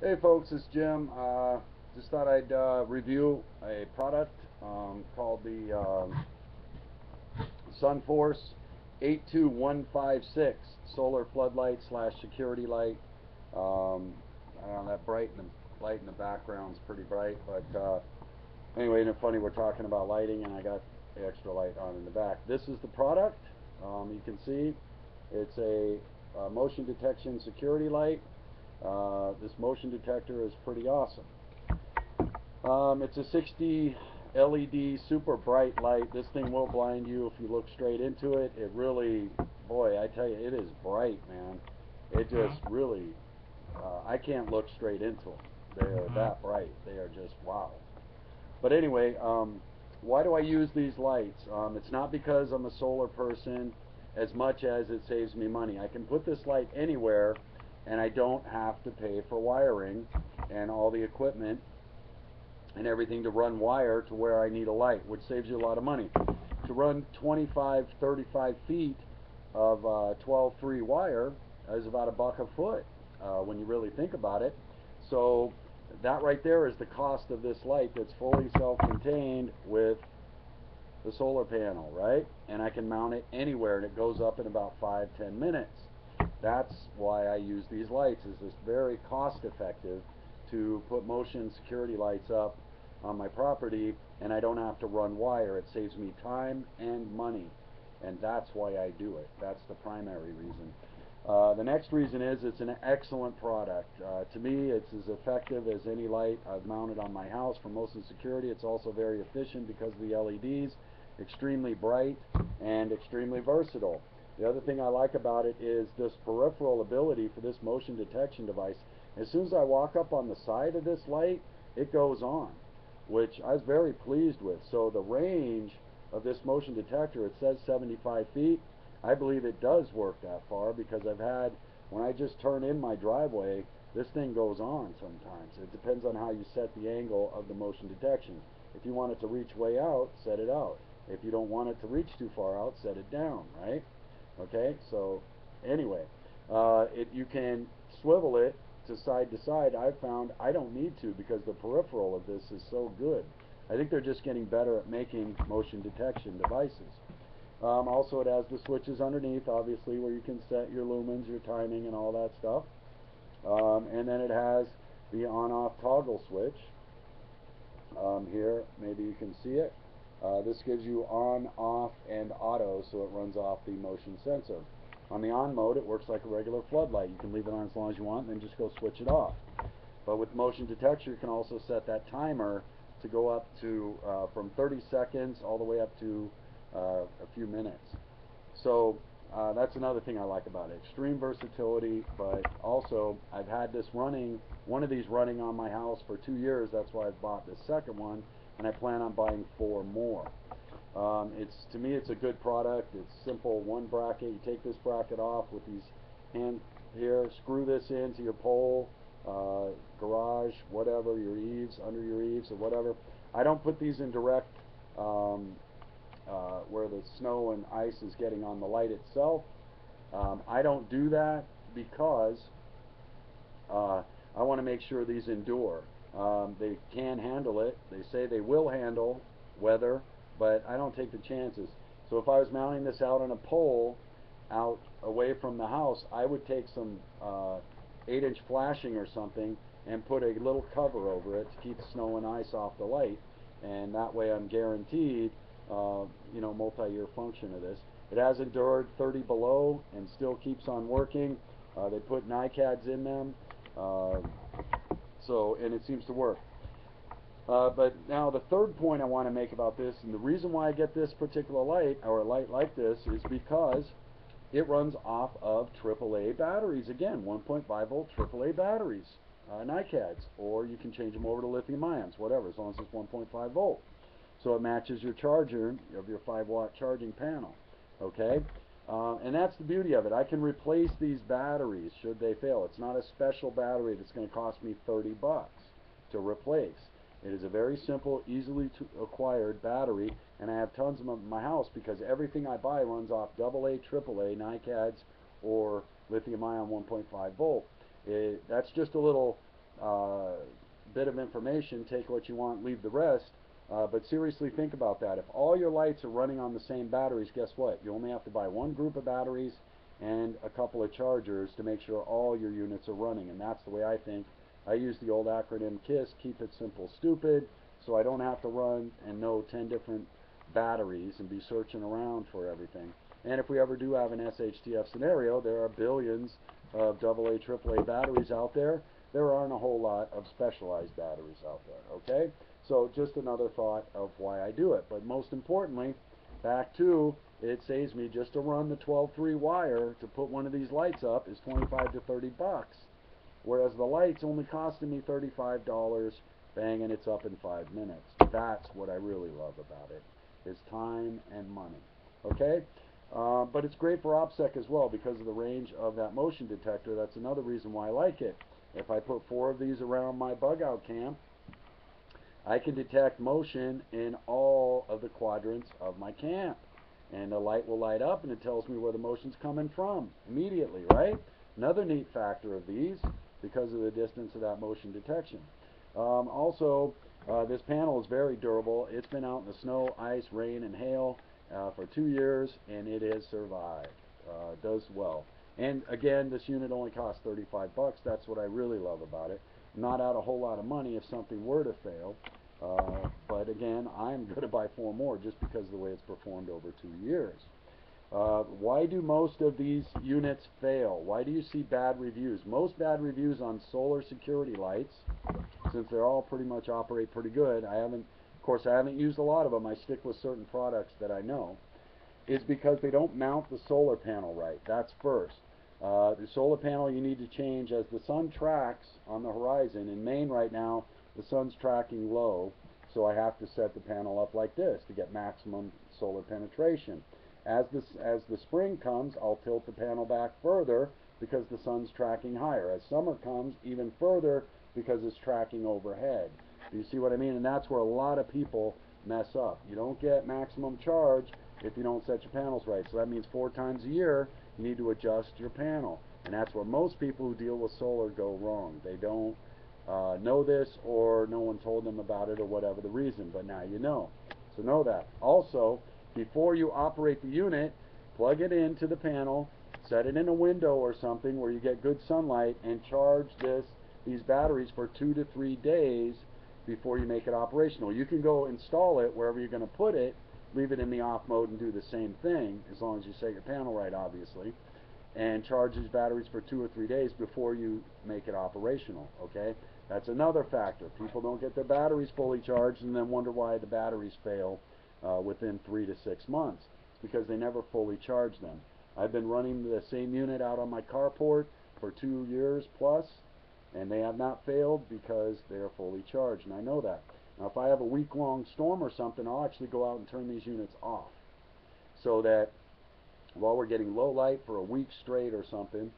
Hey folks, it's Jim. Just thought I'd review a product called the Sunforce 82156 solar floodlight slash security light. I don't know, that light in the background is pretty bright, but anyway, isn't it funny we're talking about lighting and I got the extra light on in the back. This is the product. You can see it's a motion detection security light. This motion detector is pretty awesome. It's a 60 LED super bright light. This thing will blind you if you look straight into it. It really, boy, I tell you, it is bright, man. It just really, I can't look straight into them. They are that bright. They are just wow. But anyway, why do I use these lights? It's not because I'm a solar person as much as it saves me money. I can put this light anywhere and I don't have to pay for wiring and all the equipment and everything to run wire to where I need a light, which saves you a lot of money. To run 25, 35 feet of 12-3 wire is about $1 a foot when you really think about it. So that right there is the cost of this light that's fully self-contained with the solar panel, right? And I can mount it anywhere and it goes up in about 5-10 minutes. That's why I use these lights. Is it's very cost effective to put motion security lights up on my property and I don't have to run wire. It saves me time and money, and that's why I do it. That's the primary reason. The next reason is it's an excellent product. To me, it's as effective as any light I've mounted on my house for motion security. It's also very efficient because of the LEDs, extremely bright and extremely versatile. The other thing I like about it is this peripheral ability for this motion detection device. As soon as I walk up on the side of this light, it goes on, which I was very pleased with. So the range of this motion detector, it says 75 feet. I believe it does work that far because I've had, when I just turn in my driveway, this thing goes on sometimes. It depends on how you set the angle of the motion detection. If you want it to reach way out, set it out. If you don't want it to reach too far out, set it down, right? Okay, so anyway, you can swivel it to side. I've found I don't need to because the peripheral of this is so good. I think they're just getting better at making motion detection devices. Also, it has the switches underneath, obviously, where you can set your lumens, your timing, and all that stuff. And then it has the on-off toggle switch. Here, maybe you can see it. This gives you on, off, and auto, so it runs off the motion sensor. On the on mode, it works like a regular floodlight. You can leave it on as long as you want, and then just go switch it off. But with motion detector, you can also set that timer to go up to from 30 seconds all the way up to a few minutes. So that's another thing I like about it. Extreme versatility, but also I've had this running, one of these running on my house for 2 years. That's why I bought the second one, and I plan on buying 4 more. To me, it's a good product. It's simple. One bracket. You take this bracket off with these hands here. Screw this into your pole, garage, whatever, your eaves, under your eaves, or whatever. I don't put these in direct where the snow and ice is getting on the light itself. I don't do that because I want to make sure these endure. They can handle it. They say they will handle weather, but I don't take the chances. So if I was mounting this out on a pole out away from the house, I would take some 8-inch flashing or something and put a little cover over it to keep snow and ice off the light, and that way I'm guaranteed multi-year function of this. It has endured 30 below and still keeps on working. They put NiCads in them, and it seems to work. But now the third point I want to make about this, and the reason why I get this particular light, or a light like this, is because it runs off of AAA batteries. Again, 1.5 volt AAA batteries, NiCads, or you can change them over to lithium ions, whatever, as long as it's 1.5 volt. So it matches your charger of your 5-watt charging panel. Okay, and that's the beauty of it. I can replace these batteries should they fail. It's not a special battery that's going to cost me 30 bucks to replace. It is a very simple, easily acquired battery, and I have tons of them in my house because everything I buy runs off AA, AAA, NiCads, or lithium ion 1.5 volt. That's just a little bit of information. Take what you want, leave the rest. But seriously, think about that. If all your lights are running on the same batteries, guess what? You only have to buy one group of batteries and a couple of chargers to make sure all your units are running. And that's the way I think. I use the old acronym KISS, keep it simple, stupid, so I don't have to run and know 10 different batteries and be searching around for everything. And if we ever do have an SHTF scenario, there are billions of AA, AAA batteries out there. There aren't a whole lot of specialized batteries out there, okay? So just another thought of why I do it. But most importantly, back to, it saves me just to run the 12-3 wire to put one of these lights up is 25 to 30 bucks. Whereas the light's only costing me $35, bang, and it's up in 5 minutes. That's what I really love about it, is time and money, okay? But it's great for OPSEC as well because of the range of that motion detector. That's another reason why I like it. If I put 4 of these around my bug out camp, I can detect motion in all of the quadrants of my camp. And the light will light up and it tells me where the motion's coming from immediately, right? Another neat factor of these, because of the distance of that motion detection. Also, this panel is very durable. It's been out in the snow, ice, rain, and hail for 2 years, and it has survived. Does well. And again, this unit only costs 35 bucks. That's what I really love about it. Not out a whole lot of money if something were to fail. But again, I'm going to buy 4 more just because of the way it's performed over 2 years. Why do most of these units fail? Why do you see bad reviews? Most bad reviews on solar security lights, since they all pretty much operate pretty good, of course I haven't used a lot of them, I stick with certain products that I know, is because they don't mount the solar panel right. That's first. The solar panel you need to change as the sun tracks on the horizon. In Maine right now, the sun's tracking low, so I have to set the panel up like this to get maximum solar penetration. As the spring comes, I'll tilt the panel back further because the sun's tracking higher. As summer comes, even further because it's tracking overhead. Do you see what I mean? And that's where a lot of people mess up. You don't get maximum charge if you don't set your panels right. So that means 4 times a year you need to adjust your panel. And that's where most people who deal with solar go wrong. They don't know this, or no one told them about it, or whatever the reason. But now you know. So know that. Also, before you operate the unit, plug it into the panel, set it in a window or something where you get good sunlight, and charge these batteries for 2 to 3 days before you make it operational. You can go install it wherever you're going to put it, leave it in the off mode and do the same thing, as long as you set your panel right, obviously, and charge these batteries for 2 or 3 days before you make it operational, okay? That's another factor. People don't get their batteries fully charged and then wonder why the batteries fail within 3 to 6 months. It's because they never fully charge them. I've been running the same unit out on my carport for 2 years plus, and they have not failed because they are fully charged, and I know that. Now, if I have a week-long storm or something, I'll actually go out and turn these units off so that while we're getting low light for a week straight or something,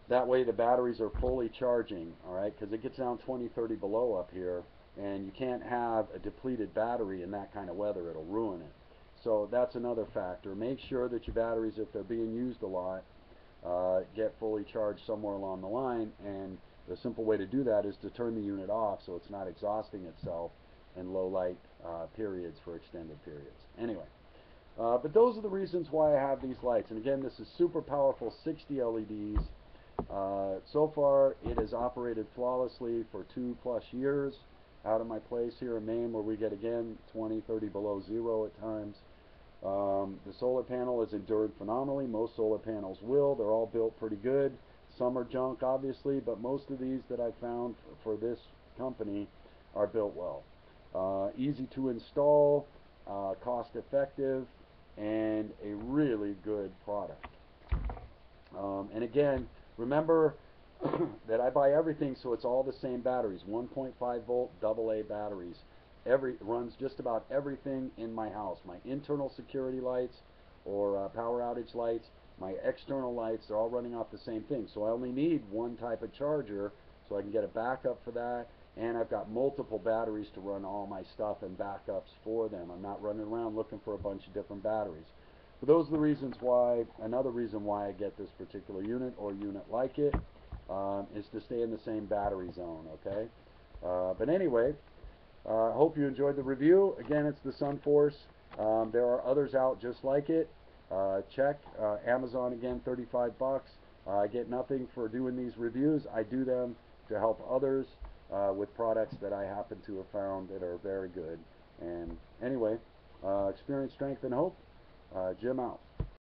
that way the batteries are fully charging, all right? Because it gets down 20, 30 below up here, and you can't have a depleted battery in that kind of weather. It'll ruin it. So that's another factor. Make sure that your batteries, if they're being used a lot, get fully charged somewhere along the line, and the simple way to do that is to turn the unit off so it's not exhausting itself in low light periods for extended periods. Anyway, but those are the reasons why I have these lights. And again, this is super powerful 60 LEDs. So far, it has operated flawlessly for 2+ years out of my place here in Maine, where we get, again, 20, 30 below zero at times. The solar panel has endured phenomenally. Most solar panels will. They're all built pretty good. Some are junk, obviously, but most of these that I found for this company are built well. Easy to install, cost effective, and a really good product. And again, remember that I buy everything so it's all the same batteries, 1.5 volt AA batteries. Runs just about everything in my house. My internal security lights or power outage lights, my external lights, they're all running off the same thing. So I only need one type of charger so I can get a backup for that. And I've got multiple batteries to run all my stuff and backups for them. I'm not running around looking for a bunch of different batteries. But those are the reasons why, another reason why I get this particular unit or unit like it. is to stay in the same battery zone, okay? But anyway, I hope you enjoyed the review. Again, it's the Sunforce. There are others out just like it. Check Amazon again, 35 bucks. I get nothing for doing these reviews. I do them to help others with products that I happen to have found that are very good. And anyway, experience, strength, and hope. Jim out.